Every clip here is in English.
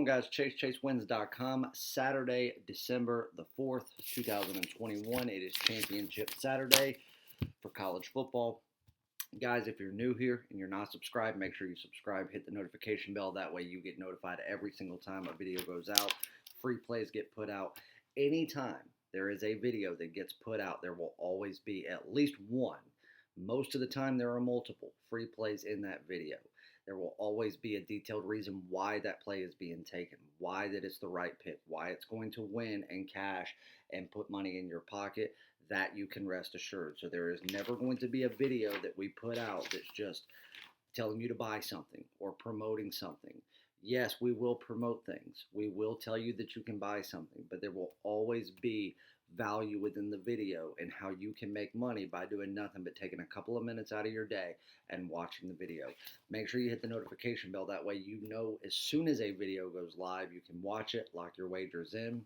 on, guys? ChaseWins.com. Saturday, December the 4th, 2021. It is Championship Saturday for college football. Guys, if you're new here and you're not subscribed, make sure you subscribe. Hit the notification bell. That way you get notified every single time a video goes out. Free plays get put out. Anytime there is a video that gets put out, there will always be at least one. Most of the time, there are multiple free plays in that video. There will always be a detailed reason why that play is being taken, why that it's the right pick, why it's going to win and cash and put money in your pocket. That you can rest assured. So there is never going to be a video that we put out that's just telling you to buy something or promoting something. Yes, we will promote things. We will tell you that you can buy something, but there will always be value within the video and how you can make money by doing nothing but taking a couple of minutes out of your day and watching the video. Make sure you hit the notification bell. That way you know as soon as a video goes live, you can watch it, lock your wagers in,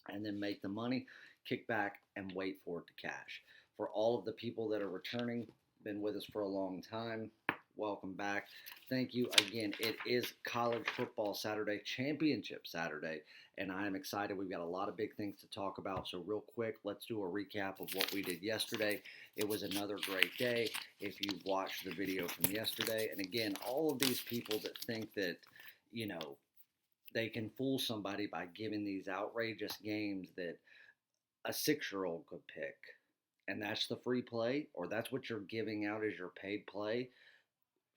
and then make the money, kick back, and wait for it to cash. For all of the people that are returning, been with us for a long time, welcome back. Thank you again. It is College Football Saturday, Championship Saturday, and I am excited. We've got a lot of big things to talk about. So real quick, let's do a recap of what we did yesterday. It was another great day. If you watched the video from yesterday, and again, all of these people that think that, they can fool somebody by giving these outrageous games that a 6-year-old could pick, and that's the free play, or that's what you're giving out as your paid play.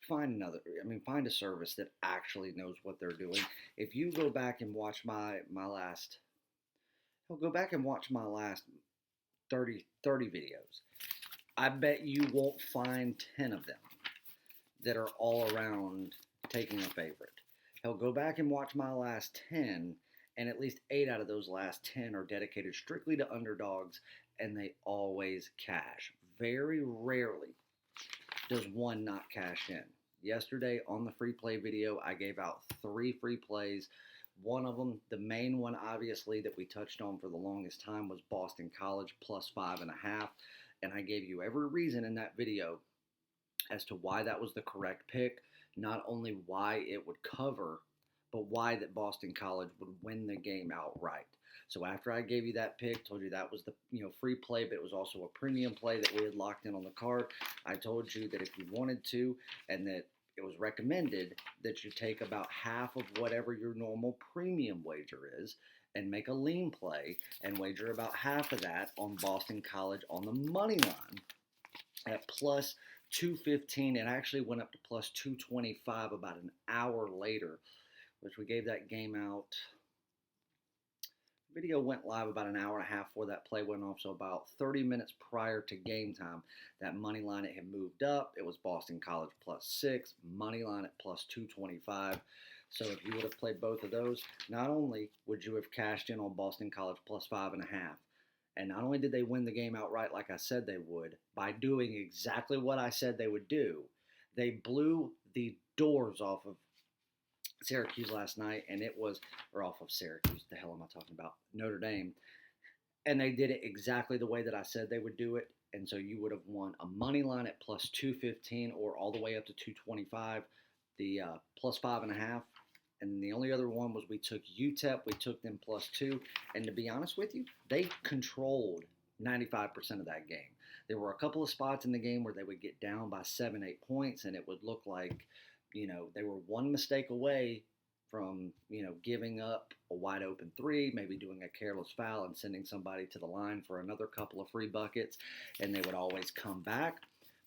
Find a service that actually knows what they're doing. If you go back and watch my last 30 videos, I bet you won't find 10 of them that are all around taking a favorite. Hell, go back and watch my last 10, and at least 8 out of those last 10 are dedicated strictly to underdogs, and they always cash. Very rarely does one not cash in. Yesterday on the free play video, I gave out 3 free plays. One of them, the main one obviously that we touched on for the longest time, was Boston College plus 5.5, and I gave you every reason in that video as to why that was the correct pick. Not only why it would cover, but why that Boston College would win the game outright. So after I gave you that pick, told you that was the free play, but it was also a premium play that we had locked in on the card. I told you that if you wanted to, and that it was recommended that you take about half of whatever your normal premium wager is and make a lean play and wager about half of that on Boston College on the money line at plus 215. It actually went up to plus 225 about an hour later, which we gave that game out. The video went live about an hour and a half before that play went off, so about 30 minutes prior to game time. That money line, it had moved up. It was Boston College plus 6, money line at plus 225. So if you would have played both of those, not only would you have cashed in on Boston College plus 5.5, and not only did they win the game outright like I said they would, by doing exactly what I said they would do, they blew the doors off of Syracuse last night, and off of Syracuse, the hell am I talking about? Notre Dame. And they did it exactly the way that I said they would do it, and so you would have won a money line at plus 215 or all the way up to 225, the plus 5.5. And the only other one was we took UTEP. We took them plus 2. And to be honest with you, they controlled 95% of that game. There were a couple of spots in the game where they would get down by 7, 8 points, and it would look like, they were one mistake away from, giving up a wide open 3, maybe doing a careless foul and sending somebody to the line for another couple of free buckets. And they would always come back,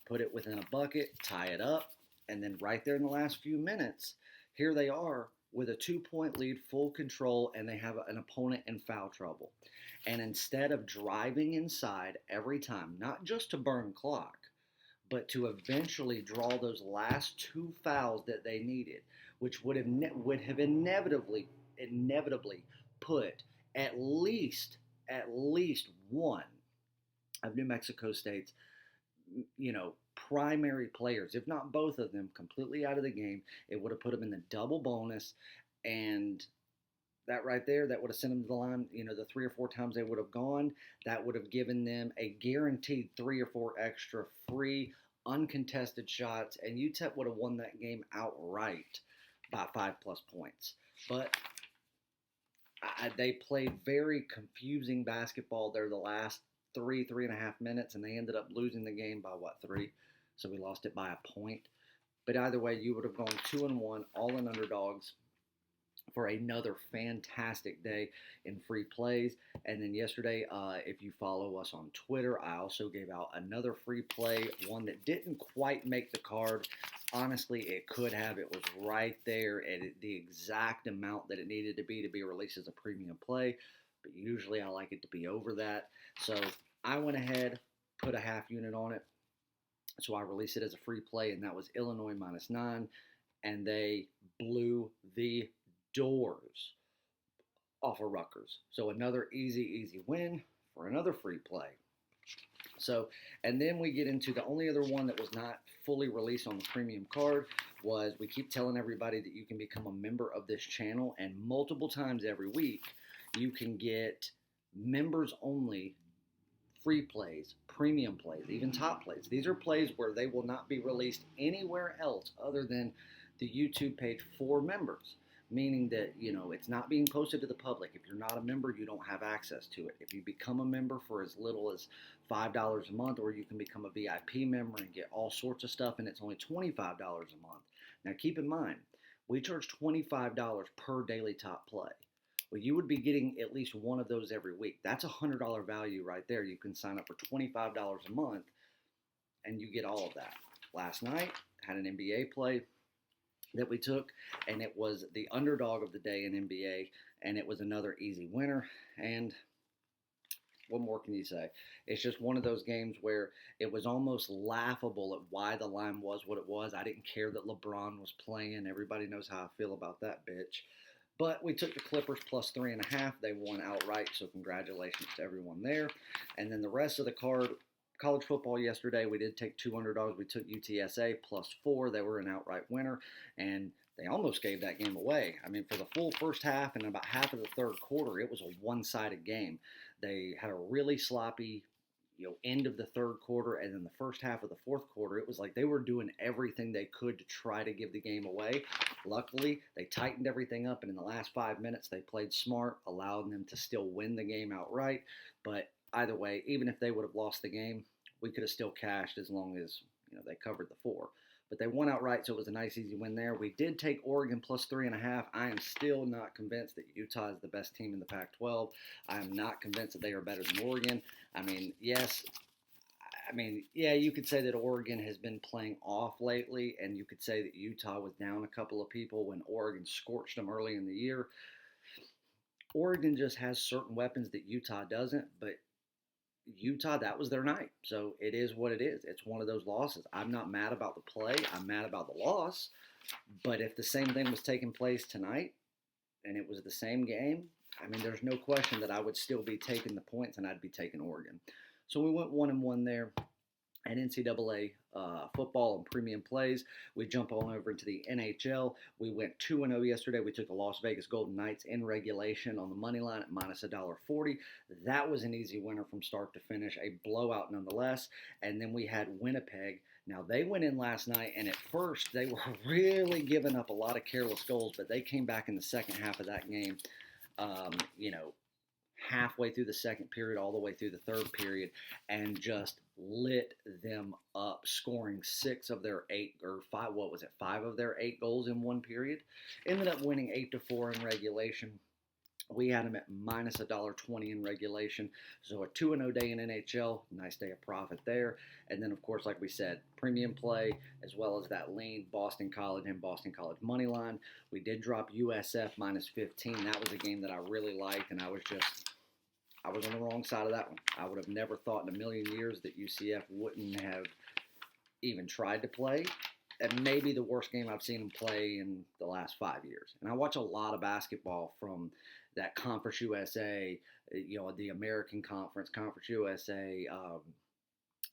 put it within a bucket, tie it up, and then right there in the last few minutes, here they are with a 2-point lead, full control, and they have an opponent in foul trouble. And instead of driving inside every time, not just to burn clock, but to eventually draw those last 2 fouls that they needed, which would have inevitably put at least one of New Mexico State's, primary players, if not both of them, completely out of the game. It would have put them in the double bonus, and that right there, that would have sent them to the line, the 3 or 4 times they would have gone. That would have given them a guaranteed 3 or 4 extra free, uncontested shots, and UTEP would have won that game outright by 5+ points. But They played very confusing basketball there the last 3.5 minutes, and they ended up losing the game by what, 3? So we lost it by a point. But either way, you would have gone 2-1, all in underdogs, for another fantastic day in free plays. And then yesterday, if you follow us on Twitter, I also gave out another free play, one that didn't quite make the card. Honestly, it could have. It was right there at the exact amount that it needed to be released as a premium play. But usually I like it to be over that. So I went ahead, put a half unit on it. So I released it as a free play, and that was Illinois -9. And they blew the doors off of Rutgers. So another easy win for another free play. So, and then we get into the only other one that was not fully released on the premium card was, we keep telling everybody that you can become a member of this channel, and multiple times every week you can get members only free plays, premium plays, even top plays. These are plays where they will not be released anywhere else other than the YouTube page for members. Meaning that, it's not being posted to the public. If you're not a member, you don't have access to it. If you become a member for as little as $5 a month, or you can become a VIP member and get all sorts of stuff, and it's only $25 a month. Now keep in mind, we charge $25 per daily top play. Well, you would be getting at least one of those every week. That's a $100 value right there. You can sign up for $25 a month, and you get all of that. Last night, had an NBA play that we took, and it was the underdog of the day in NBA, and it was another easy winner. And what more can you say? It's just one of those games where it was almost laughable at why the line was what it was. I didn't care that LeBron was playing. Everybody knows how I feel about that bitch. But we took the Clippers +3.5. They won outright, so congratulations to everyone there. And then the rest of the card, college football yesterday, we did take two underdogs. We took UTSA +4. They were an outright winner, and they almost gave that game away. I mean, for the full first half and about half of the third quarter, it was a one-sided game. They had a really sloppy, end of the third quarter, and then the first half of the fourth quarter, it was like they were doing everything they could to try to give the game away. Luckily, they tightened everything up, and in the last 5 minutes, they played smart, allowing them to still win the game outright. But either way, even if they would have lost the game, we could have still cashed as long as they covered the 4. But they won outright, so it was a nice, easy win there. We did take Oregon +3.5. I am still not convinced that Utah is the best team in the Pac-12. I am not convinced that they are better than Oregon. Yeah, you could say that Oregon has been playing off lately, and you could say that Utah was down a couple of people when Oregon scorched them early in the year. Oregon just has certain weapons that Utah doesn't, but Utah, that was their night. So it is what it is. It's one of those losses. I'm not mad about the play. I'm mad about the loss. But if the same thing was taking place tonight and it was the same game, there's no question that I would still be taking the points and I'd be taking Oregon. So we went 1-1 there at NCAA football and premium plays. We jump on over into the NHL. We went 2-0 yesterday. We took the Las Vegas Golden Knights in regulation on the money line at -$1.40. That was an easy winner from start to finish, a blowout nonetheless. And then we had Winnipeg. Now, they went in last night, and at first they were really giving up a lot of careless goals, but they came back in the second half of that game, halfway through the second period, all the way through the third period, and just lit them up, scoring 6 of their 8, or 5, 5 of their 8 goals in one period. Ended up winning 8-4 in regulation. We had them at -$1.20 in regulation. So a 2-0 day in NHL, nice day of profit there. And then, of course, like we said, premium play, as well as that lean Boston College and Boston College money line. We did drop USF -15. That was a game that I really liked, and I was on the wrong side of that one. I would have never thought in a million years that UCF wouldn't have even tried to play. And maybe the worst game I've seen them play in the last 5 years. And I watch a lot of basketball from that Conference USA, the American Conference, Conference USA,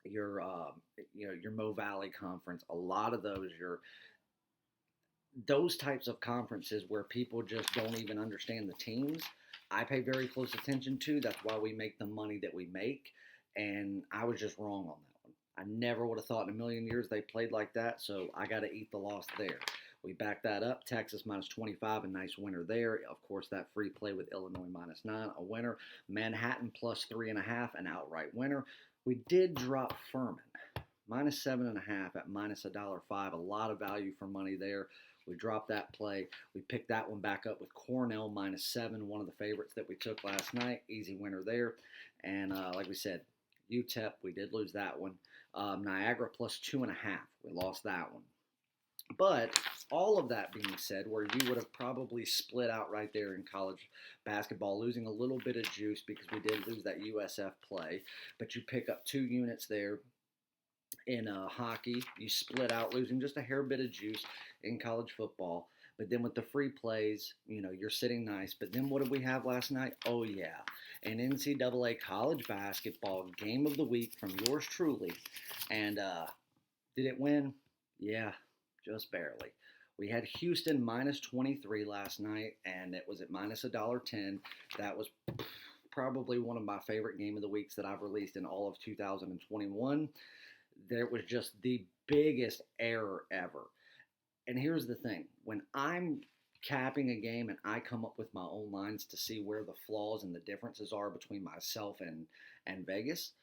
your Mo Valley Conference. A lot of those types of conferences where people just don't even understand the teams, I pay very close attention to. That's why we make the money that we make. And I was just wrong on that one. I never would have thought in a million years they played like that, so I got to eat the loss there. We backed that up. Texas -25, a nice winner there. Of course, that free play with Illinois -9, a winner. Manhattan +3.5, an outright winner. We did drop Furman -7.5 at -1.05. A lot of value for money there. We dropped that play. We picked that one back up with Cornell -7, one of the favorites that we took last night. Easy winner there. And like we said, UTEP, we did lose that one. Niagara +2.5. We lost that one. But all of that being said, where you would have probably split out right there in college basketball, losing a little bit of juice because we did lose that USF play, but you pick up 2 units there. In hockey, you split out, losing just a hair bit of juice in college football. But then with the free plays, you're sitting nice. But then what did we have last night? Oh, yeah, an NCAA college basketball game of the week from yours truly. And did it win? Yeah, just barely. We had Houston -23 last night, and it was at -1.10. That was probably one of my favorite game of the weeks that I've released in all of 2021. There was just the biggest error ever. And here's the thing. When I'm capping a game and I come up with my own lines to see where the flaws and the differences are between myself and Vegas,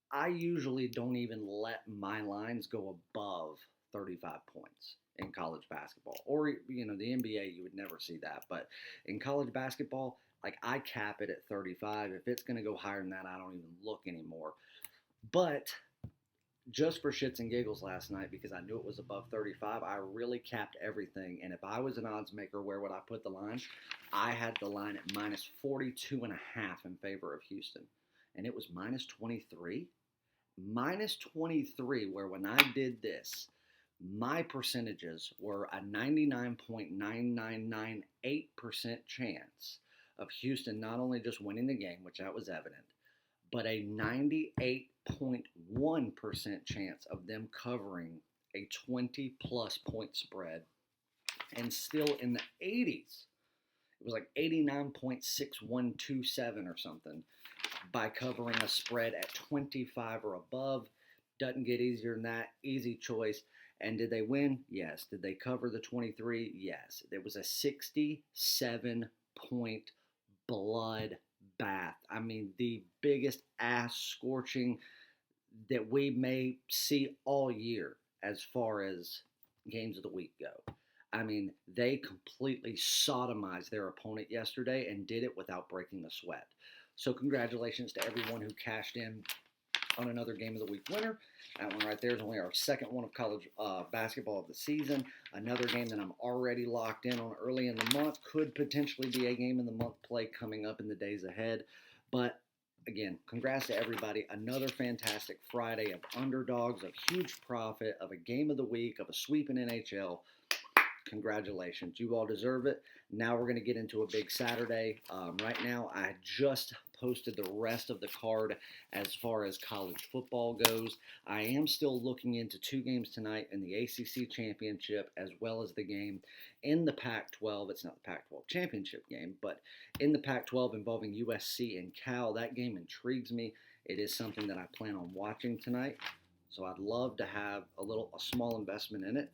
I usually don't even let my lines go above 35 points in college basketball. Or, the NBA, you would never see that. But in college basketball, I cap it at 35. If it's going to go higher than that, I don't even look anymore. But just for shits and giggles last night, because I knew it was above 35, I really capped everything. And if I was an odds maker, where would I put the line? I had the line at -42.5 in favor of Houston. And it was -23. -23, where when I did this, my percentages were a 99.9998% chance of Houston not only just winning the game, which that was evident, but a 98.1% chance of them covering a 20-plus point spread, and still in the 80s. It was like 89.6127 or something by covering a spread at 25 or above. Doesn't get easier than that. Easy choice. And did they win? Yes. Did they cover the 23? Yes. There was a 67-point blood bath. I mean, the biggest ass scorching that we may see all year as far as games of the week go. I mean, they completely sodomized their opponent yesterday and did it without breaking a sweat. So congratulations to everyone who cashed in on another game of the week winner. That one right there is only our second one of college basketball of the season. Another game that I'm already locked in on early in the month. Could potentially be a game in the month play coming up in the days ahead. But again, congrats to everybody. Another fantastic Friday of underdogs, of huge profit, of a game of the week, of a sweep in NHL. Congratulations. You all deserve it. Now we're going to get into a big Saturday. Right now, I just posted the rest of the card as far as college football goes. I am still looking into 2 games tonight in the ACC Championship, as well as the game in the Pac-12. It's not the Pac-12 Championship game, but in the Pac-12 involving USC and Cal. That game intrigues me. It is something that I plan on watching tonight. So I'd love to have a small investment in it.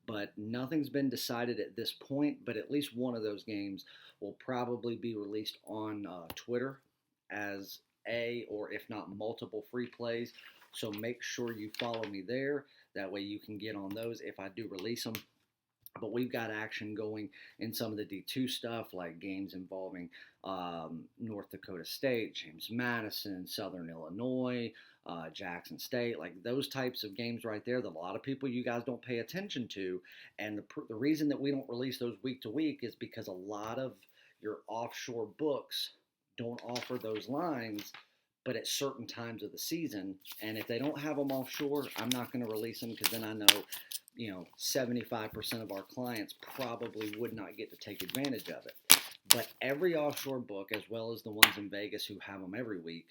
But nothing's been decided at this point. But at least one of those games will probably be released on Twitter as or if not multiple free plays. So make sure you follow me there. That way you can get on those if I do release them. But we've got action going in some of the D2 stuff, like games involving North Dakota State, James Madison, Southern Illinois, Jackson State, like those types of games right there that a lot of people, you guys don't pay attention to. And the reason that we don't release those week to week is because a lot of your offshore books don't offer those lines, but at certain times of the season. And if they don't have them offshore, I'm not going to release them, because then I know 75% of our clients probably would not get to take advantage of it. But every offshore book, as well as the ones in Vegas who have them every week,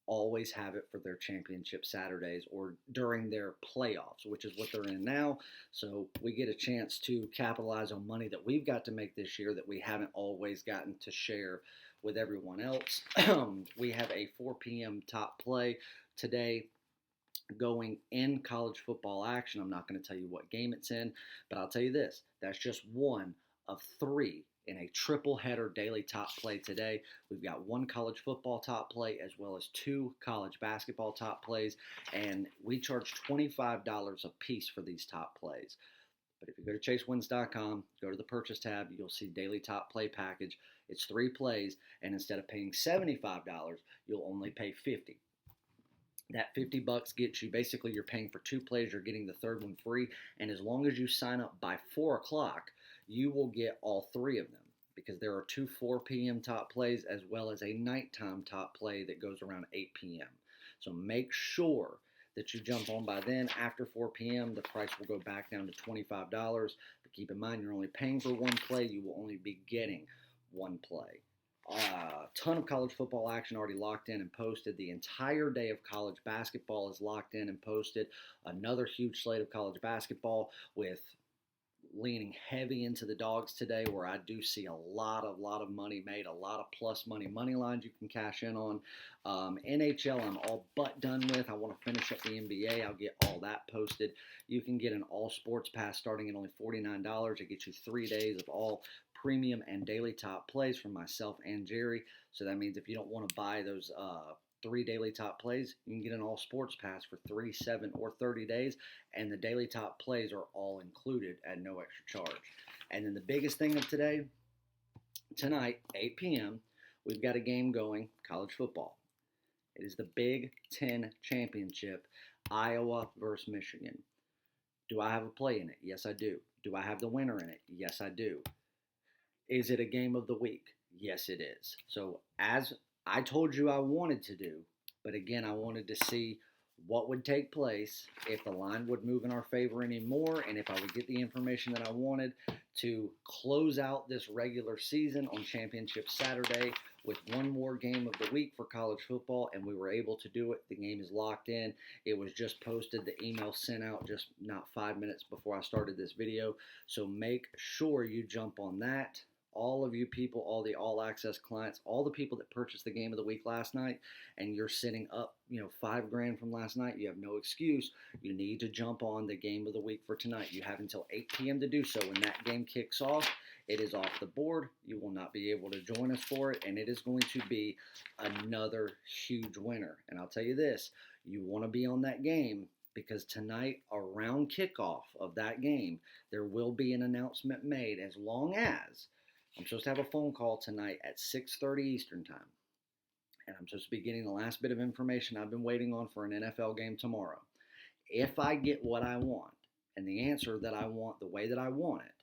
always have it for their championship Saturdays or during their playoffs, which is what they're in now. So we get a chance to capitalize on money that we've got to make this year that we haven't always gotten to share with everyone else. We have a 4 p.m. top play today going in college football action. I'm not going to tell you what game it's in, but I'll tell you this. That's just one of three in a triple header daily top play today. We've got one college football top play as well as two college basketball top plays, and we charge $25 a piece for these top plays. But if you go to chasewins.com, go to the purchase tab, you'll see daily top play package. It's 3 plays, and instead of paying $75, you'll only pay $50. That $50 gets you, basically you're paying for 2 plays, you're getting the third one free, and as long as you sign up by 4 o'clock, you will get all 3 of them, because there are 2 4 p.m. top plays as well as a nighttime top play that goes around 8 p.m. So make sure that you jump on by then. After 4 p.m., the price will go back down to $25, but keep in mind you're only paying for 1 play, you will only be getting 1 play. A ton of college football action already locked in and posted. The entire day of college basketball is locked in and posted. Another huge slate of college basketball with leaning heavy into the dogs today, where I do see a lot of money made, a lot of plus money lines you can cash in on. NHL I'm all but done with. I want to finish up the NBA. I'll get all that posted. You can get an all sports pass starting at only $49. It gets you 3 days of all premium and daily top plays from myself and Jerry. So that means if you don't want to buy those 3 daily top plays, you can get an all sports pass for 3, 7, or 30 days, and the daily top plays are all included at no extra charge. And then the biggest thing of today, tonight, 8 p.m., we've got a game going, college football. It is the Big 10 championship, Iowa versus Michigan. Do I have a play in it? Yes, I do. Do I have the winner in it? Yes, I do. Is it a game of the week? Yes, it is. So as I told you I wanted to do, but again, I wanted to see what would take place, if the line would move in our favor anymore, and if I would get the information that I wanted to close out this regular season on Championship Saturday with one more game of the week for college football, and we were able to do it. The game is locked in. It was just posted. The email sent out just not 5 minutes before I started this video. So make sure you jump on that. All of you people, all the all access clients, all the people that purchased the game of the week last night, and you're sitting up, $5,000 from last night, you have no excuse. You need to jump on the game of the week for tonight. You have until 8 p.m. to do so. When that game kicks off, it is off the board. You will not be able to join us for it, and it is going to be another huge winner. And I'll tell you this, you want to be on that game, because tonight, around kickoff of that game, there will be an announcement made, as long as I'm supposed to have a phone call tonight at 6:30 Eastern Time. And I'm supposed to be getting the last bit of information I've been waiting on for an NFL game tomorrow. If I get what I want, and the answer that I want the way that I want it,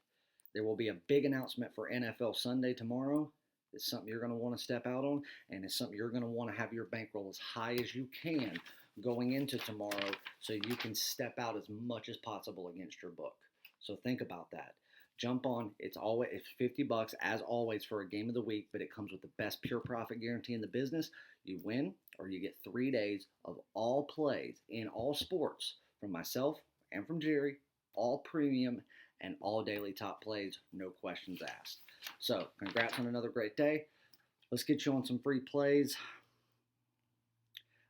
there will be a big announcement for NFL Sunday tomorrow. It's something you're going to want to step out on, and it's something you're going to want to have your bankroll as high as you can going into tomorrow, so you can step out as much as possible against your book. So think about that. Jump on. It's $50 as always for a game of the week, but it comes with the best pure profit guarantee in the business. You win, or you get 3 days of all plays in all sports from myself and from Jerry, all premium and all daily top plays, no questions asked. So congrats on another great day. Let's get you on some free plays.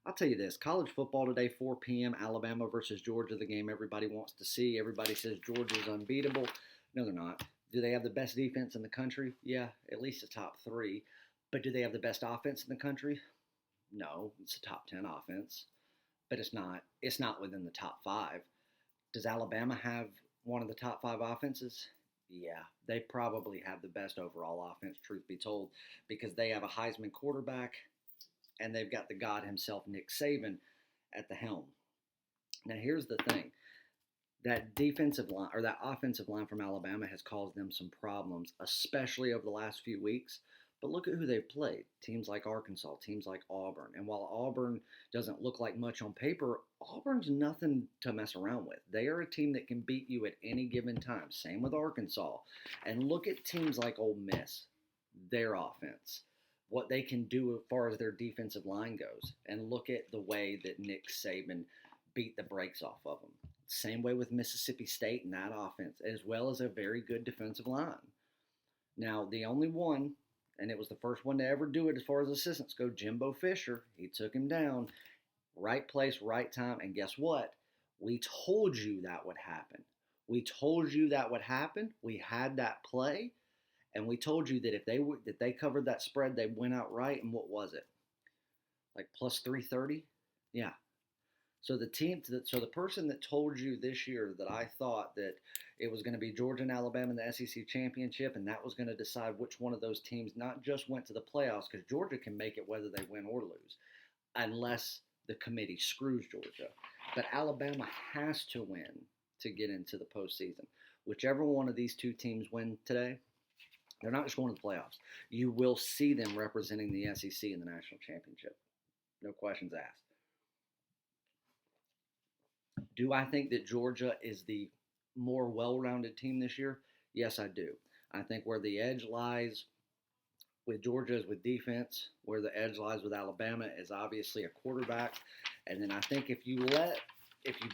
I'll tell you this, college football today, 4 p.m., Alabama versus Georgia, the game everybody wants to see. Everybody says Georgia's unbeatable. No, they're not. Do they have the best defense in the country? Yeah, at least a top 3. But do they have the best offense in the country? No, it's a top 10 offense. But it's not within the top 5. Does Alabama have one of the top 5 offenses? Yeah, they probably have the best overall offense, truth be told, because they have a Heisman quarterback, and they've got the God himself, Nick Saban, at the helm. Now, here's the thing. That defensive line, or that offensive line from Alabama, has caused them some problems, especially over the last few weeks. But look at who they've played. Teams like Arkansas, teams like Auburn. And while Auburn doesn't look like much on paper, Auburn's nothing to mess around with. They are a team that can beat you at any given time. Same with Arkansas. And look at teams like Ole Miss, their offense, what they can do as far as their defensive line goes. And look at the way that Nick Saban beat the brakes off of them. Same way with Mississippi State and that offense, as well as a very good defensive line. Now, the only one, and it was the first one to ever do it as far as assistants go, Jimbo Fisher, he took him down. Right place, right time. And guess what? We told you that would happen. We told you that would happen. We had that play, and we told you that if they covered that spread, they went out right. And what was it? Like plus 330? Yeah. So the person that told you this year that I thought that it was going to be Georgia and Alabama in the SEC championship, and that was going to decide which one of those teams not just went to the playoffs, because Georgia can make it whether they win or lose, unless the committee screws Georgia. But Alabama has to win to get into the postseason. Whichever one of these two teams win today, they're not just going to the playoffs. You will see them representing the SEC in the national championship. No questions asked. Do I think that Georgia is the more well-rounded team this year? Yes, I do. I think where the edge lies with Georgia is with defense. Where the edge lies with Alabama is obviously a quarterback. And then I think if you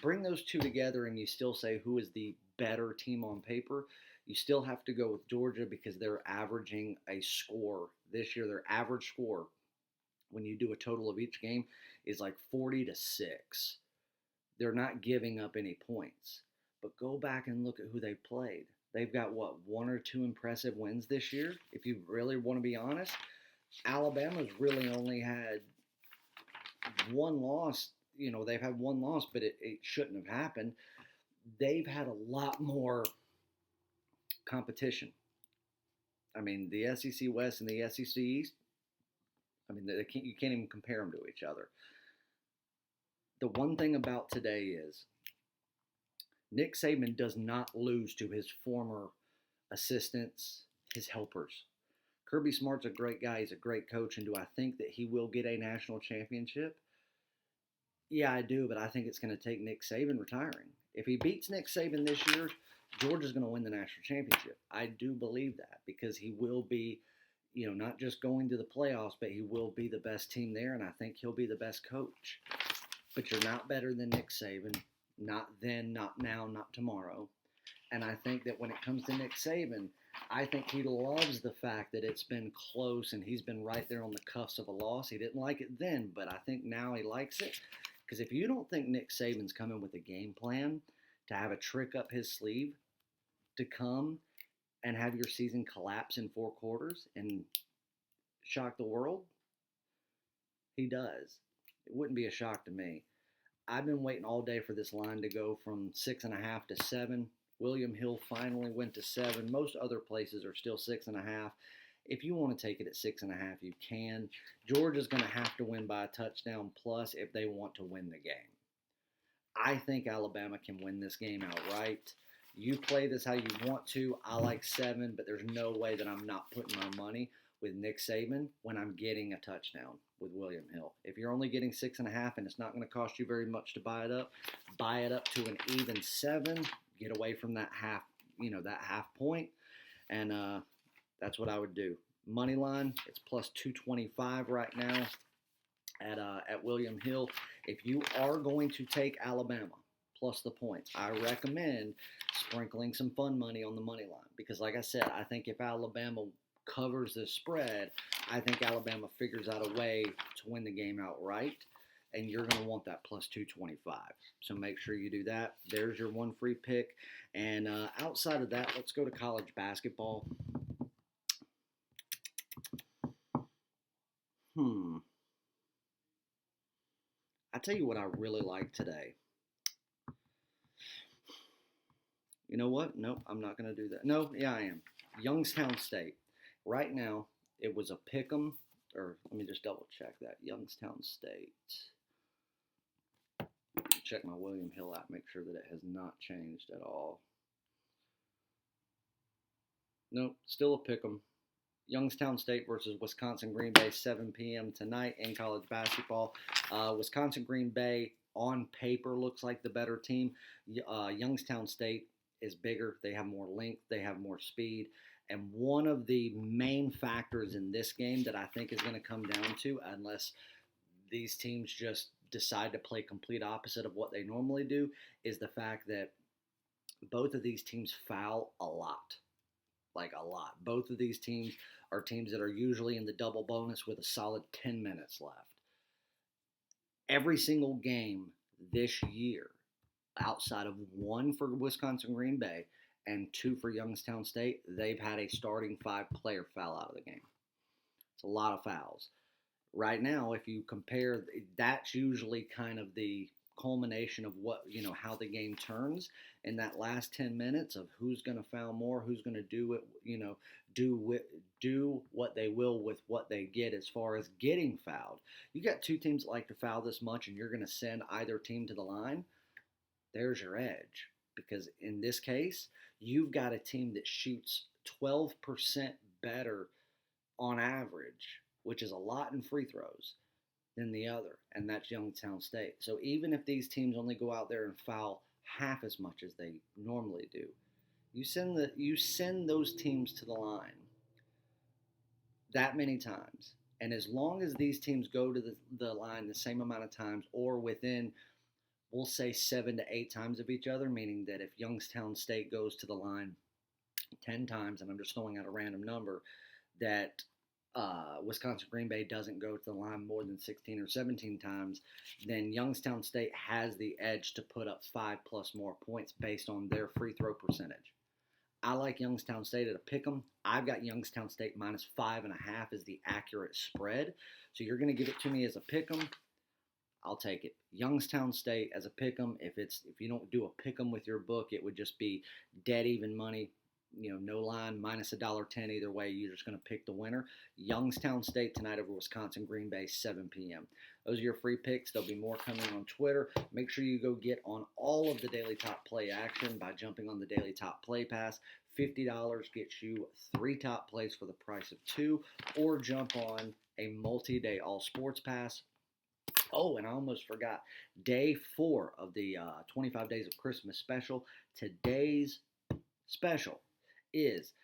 bring those two together and you still say who is the better team on paper, you still have to go with Georgia because they're averaging a score this year. Their average score, when you do a total of each game, is like 40-6. They're not giving up any points. But go back and look at who they played. They've got, one or two impressive wins this year? If you really want to be honest, Alabama's really only had one loss. They've had one loss, but it shouldn't have happened. They've had a lot more competition. I mean, the SEC West and the SEC East, I mean, you can't even compare them to each other. The one thing about today is Nick Saban does not lose to his former assistants, his helpers. Kirby Smart's a great guy. He's a great coach. And do I think that he will get a national championship? Yeah, I do, but I think it's going to take Nick Saban retiring. If he beats Nick Saban this year, Georgia's going to win the national championship. I do believe that because he will be, not just going to the playoffs, but he will be the best team there, and I think he'll be the best coach. But you're not better than Nick Saban. Not then, not now, not tomorrow. And I think that when it comes to Nick Saban, I think he loves the fact that it's been close and he's been right there on the cuffs of a loss. He didn't like it then, but I think now he likes it. Because if you don't think Nick Saban's coming with a game plan to have a trick up his sleeve to come and have your season collapse in 4 quarters and shock the world, he does. It wouldn't be a shock to me. I've been waiting all day for this line to go from 6.5 to 7. William Hill finally went to 7. Most other places are still 6.5. If you want to take it at 6.5, you can. Georgia's going to have to win by a touchdown plus if they want to win the game. I think Alabama can win this game outright. You play this how you want to. I like 7, but there's no way that I'm not putting my money with Nick Saban when I'm getting a touchdown with William Hill. If you're only getting 6.5 and it's not going to cost you very much to buy it up to an even 7. Get away from that half point, and that's what I would do. Money line, it's plus 225 right now at William Hill. If you are going to take Alabama plus the points, I recommend sprinkling some fun money on the money line because, like I said, I think if Alabama covers the spread, I think Alabama figures out a way to win the game outright, and you're going to want that plus 225. So make sure you do that. There's your one free pick. And outside of that, let's go to college basketball. I tell you what I really like today. You know what? Nope, I'm not going to do that. No, yeah, I am. Youngstown State. Right now, it was a pick'em, or let me just double check that. Youngstown State. Check my William Hill app, make sure that it has not changed at all. Nope, still a pick'em. Youngstown State versus Wisconsin Green Bay, 7 p.m. tonight in college basketball. Wisconsin Green Bay, on paper, looks like the better team. Youngstown State is bigger. They have more length. They have more speed. And one of the main factors in this game that I think is going to come down to, unless these teams just decide to play complete opposite of what they normally do, is the fact that both of these teams foul a lot. Like a lot. Both of these teams are teams that are usually in the double bonus with a solid 10 minutes left. Every single game this year, outside of one for Wisconsin Green Bay and two for Youngstown State, they've had a starting 5-player foul out of the game. It's a lot of fouls. Right now, if you compare, that's usually kind of the culmination of what, how the game turns in that last 10 minutes of who's going to foul more, who's going to do it, do what they will with what they get as far as getting fouled. You got two teams that like to foul this much, and you're going to send either team to the line. There's your edge, because in this case, you've got a team that shoots 12% better on average, which is a lot in free throws, than the other, and that's Youngstown State. So even if these teams only go out there and foul half as much as they normally do, you send those teams to the line that many times, and as long as these teams go to the line the same amount of times or within, we'll say 7 to 8 times of each other, meaning that if Youngstown State goes to the line 10 times, and I'm just throwing out a random number, that Wisconsin Green Bay doesn't go to the line more than 16 or 17 times, then Youngstown State has the edge to put up 5+ more points based on their free throw percentage. I like Youngstown State at a pick'em. I've got Youngstown State minus 5.5 as the accurate spread. So you're going to give it to me as a pick'em. I'll take it. Youngstown State as a pick'em. If you don't do a pick'em with your book, it would just be dead even money. No line, minus $1.10 either way. You're just going to pick the winner. Youngstown State tonight over Wisconsin Green Bay, 7 p.m. Those are your free picks. There'll be more coming on Twitter. Make sure you go get on all of the Daily Top Play action by jumping on the Daily Top Play Pass. $50 gets you 3 top plays for the price of 2, or jump on a multi-day all sports pass. Oh, and I almost forgot. Day 4 of the 25 Days of Christmas special. Today's special is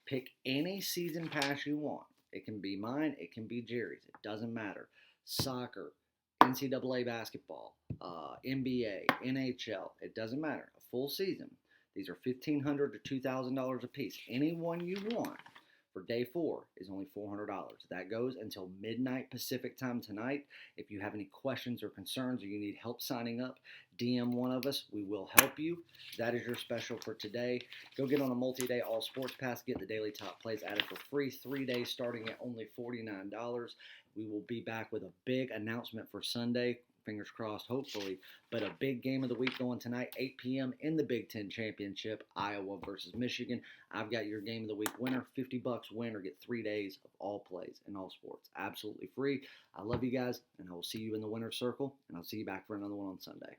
pick any season pass you want. It can be mine, it can be Jerry's, it doesn't matter. Soccer, NCAA basketball, NBA, NHL, it doesn't matter. A full season. These are $1,500 to $2,000 a piece. Any one you want for day 4 is only $400. That goes until midnight Pacific time tonight. If you have any questions or concerns, or you need help signing up, DM one of us. We will help you. That is your special for today. Go get on a multi-day all sports pass. Get the daily top plays added for free. 3 days starting at only $49. We will be back with a big announcement for Sunday. Fingers crossed, hopefully. But a big game of the week going tonight, 8 p.m. in the Big 10 Championship, Iowa versus Michigan. I've got your game of the week winner, $50 win, or get 3 days of all plays and all sports. Absolutely free. I love you guys, and I will see you in the winner's circle, and I'll see you back for another one on Sunday.